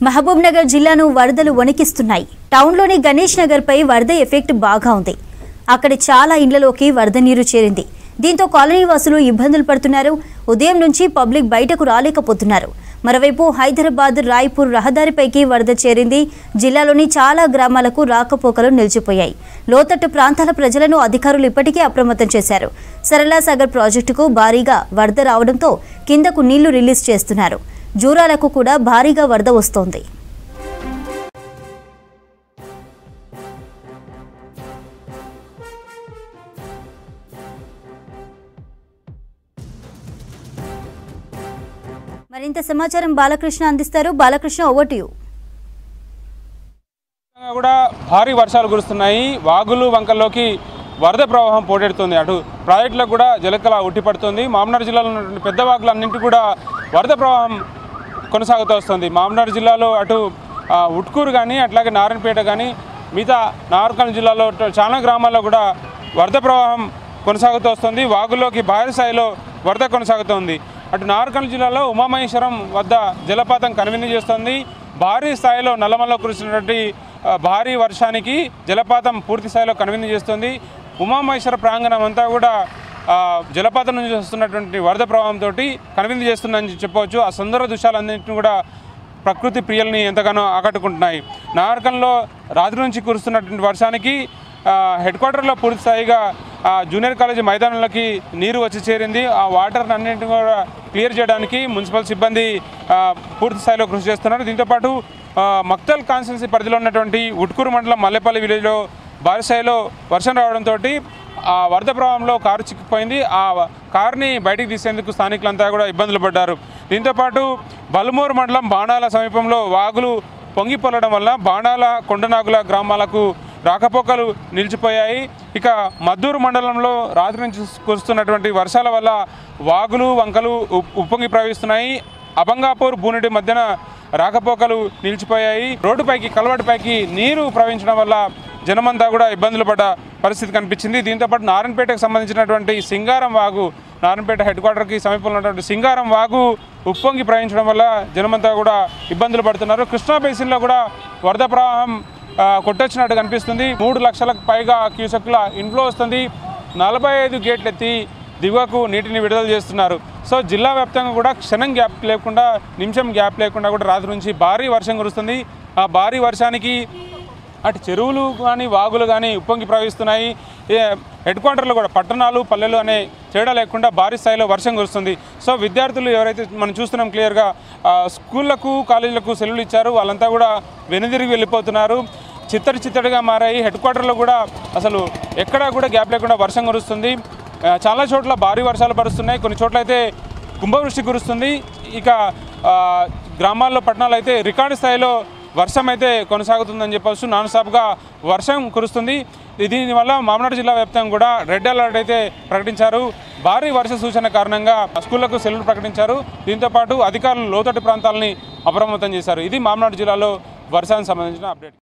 మహబూబ్ నగర్ జిల్లాను వరదలు వణికిస్తున్నాయి. టౌన్లోని గణేష్ నగర్ పై వరద ఎఫెక్ట్ బాగా ఉంది. అక్కడి చాలా ఇండ్లలోకి వరద నీరు చేరింది. దీంతో కాలనీ వాసులు ఇబ్బందులు పడుతున్నారు. ఉదయం నుంచి పబ్లిక్ బయటకు రాలేకపోతున్నారు. మరోవైపు హైదరాబాద్ రాయ్పూర్ రహదారిపైకి వరద చేరింది. జిల్లాలోని చాలా గ్రామాలకు రాకపోకలు నిలిచిపోయాయి. లోతట్టు ప్రాంతాల ప్రజలను అధికారులు ఇప్పటికే అప్రమత్తం చేశారు. సరళ సాగర్ ప్రాజెక్టుకు భారీగా వరద రావడంతో కిందకు నీళ్లు రిలీజ్ చేస్తున్నారు. జూరాలకు కూడా భారీగా వరద వస్తోంది. మరింత సమాచారం బాలకృష్ణ అందిస్తారు. Balakrishna, over to you. కూడా భారీ వర్షాలు కురుస్తున్నాయి. వాగులు వంకల్లోకి వరద ప్రవాహం పోటెడుతుంది. అటు ప్రాజెక్టులకు కూడా జలకళ ఉట్టిపడుతుంది. మామనాడు జిల్లాలో ఉన్నటువంటి పెద్ద వాగులన్నింటి కూడా వరద ప్రవాహం కొనసాగుతూ వస్తుంది. మామనాడు జిల్లాలో అటు ఉట్కూరు కానీ అట్లాగే నారాయణపేట కానీ మిగతా నాగర్కర్నూలు జిల్లాలో చాలా గ్రామాల్లో కూడా వరద ప్రవాహం కొనసాగుతూ వస్తుంది. వాగుల్లోకి భారీ స్థాయిలో వరద కొనసాగుతోంది. అటు నాగర్కర్నూలు జిల్లాలో ఉమామహేశ్వరం వద్ద జలపాతం కనువిందు చేస్తుంది. భారీ స్థాయిలో నల్లమల్లో కురిసినటువంటి భారీ వర్షానికి జలపాతం పూర్తి స్థాయిలో కనువిందు చేస్తుంది. ఉమామహేశ్వర ప్రాంగణం అంతా కూడా జలపాతం నుంచి వస్తున్నటువంటి వరద ప్రవాహంతో కనువిందు చేస్తుందని చెప్పవచ్చు. ఆ సుందర దృశ్యాలన్నింటినీ కూడా ప్రకృతి ప్రియుల్ని ఎంతగానో ఆకట్టుకుంటున్నాయి. నాగర్కర్నూలులో రాత్రి నుంచి కురుస్తున్నటువంటి వర్షానికి హెడ్ క్వార్టర్లో పూర్తి స్థాయిగా జూనియర్ కాలేజీ మైదానంలోకి నీరు వచ్చి చేరింది. ఆ వాటర్ అన్నింటినీ కూడా క్లియర్ చేయడానికి మున్సిపల్ సిబ్బంది పూర్తి స్థాయిలో కృషి చేస్తున్నారు. దీంతోపాటు మక్తల్ కాన్స్టిట్యున్సీ పరిధిలో ఉన్నటువంటి ఉట్కూరు మండలం మల్లెపల్లి విలేజ్లో భారీ స్థాయిలో వర్షం రావడంతో ఆ వరద ప్రవాహంలో కారు చిక్కిపోయింది. ఆ కారుని బయటికి తీసేందుకు స్థానికులంతా కూడా ఇబ్బందులు పడ్డారు. దీంతోపాటు బల్మూరు మండలం బాణాల సమీపంలో వాగులు పొంగిపొల్లడం వల్ల బాణాల కొండనాగుల గ్రామాలకు రాకపోకలు నిలిచిపోయాయి. ఇక మద్దూరు మండలంలో రాత్రి నుంచి కురుస్తున్నటువంటి వర్షాల వల్ల వాగులు వంకలు ఉప్పొంగి ప్రవహిస్తున్నాయి. అబంగాపూర్ బూనిడి మధ్యన రాకపోకలు నిలిచిపోయాయి. రోడ్డుపైకి కలవాటిపైకి నీరు ప్రవహించడం వల్ల జనమంతా కూడా ఇబ్బందులు పడ్డ పరిస్థితి కనిపించింది. దీంతోపాటు నారాయణపేటకు సంబంధించినటువంటి సింగారం వాగు, నారాయణపేట హెడ్ క్వార్టర్కి సమీపంలో ఉన్నటువంటి సింగారం వాగు ఉప్పొంగి ప్రవహించడం వల్ల జనమంతా కూడా ఇబ్బందులు పడుతున్నారు. కృష్ణా బేసిన్లో కూడా వరద ప్రవాహం కొట్టొచ్చినట్టు కనిపిస్తుంది. 3 లక్షలకు పైగా క్యూసెక్ల ఇన్ఫ్లో వస్తుంది. 45 గేట్లు ఎత్తి దిగువకు నీటిని విడుదల చేస్తున్నారు. సో జిల్లా వ్యాప్తంగా కూడా క్షణం గ్యాప్ లేకుండా, నిమిషం గ్యాప్ లేకుండా కూడా రాత్రి నుంచి భారీ వర్షం కురుస్తుంది. ఆ భారీ వర్షానికి అటు చెరువులు కానీ వాగులు కానీ ఉప్పొంగి ప్రవహిస్తున్నాయి. హెడ్ క్వార్టర్లో కూడా పట్టణాలు పల్లెలు అనే తేడా లేకుండా భారీ స్థాయిలో వర్షం కురుస్తుంది. సో విద్యార్థులు ఎవరైతే మనం చూస్తున్నాం క్లియర్గా స్కూళ్లకు కాలేజీలకు సెలవులు ఇచ్చారు, వాళ్ళంతా కూడా వెనుదిరిగి వెళ్ళిపోతున్నారు. చిత్తడిగా మారాయి. హెడ్ క్వార్టర్లో కూడా అసలు ఎక్కడా కూడా గ్యాప్ లేకుండా వర్షం కురుస్తుంది. చాలా చోట్ల భారీ వర్షాలు పరుస్తున్నాయి. కొన్ని చోట్ల అయితే కుంభవృష్టి కురుస్తుంది. ఇక గ్రామాల్లో పట్టణాలు అయితే రికార్డు స్థాయిలో వర్షం అయితే కొనసాగుతుందని చెప్పవచ్చు. నాన్ స్టాప్గా వర్షం కురుస్తుంది. దీనివల్ల మామనాడు జిల్లా వ్యాప్తంగా కూడా రెడ్ అలర్ట్ అయితే ప్రకటించారు. భారీ వర్ష సూచన కారణంగా స్కూళ్లకు సెలవులు ప్రకటించారు. దీంతోపాటు అధికారులు లోతట్టు ప్రాంతాలని అప్రమత్తం చేశారు. ఇది మామనాడు జిల్లాలో వర్షానికి సంబంధించిన అప్డేట్.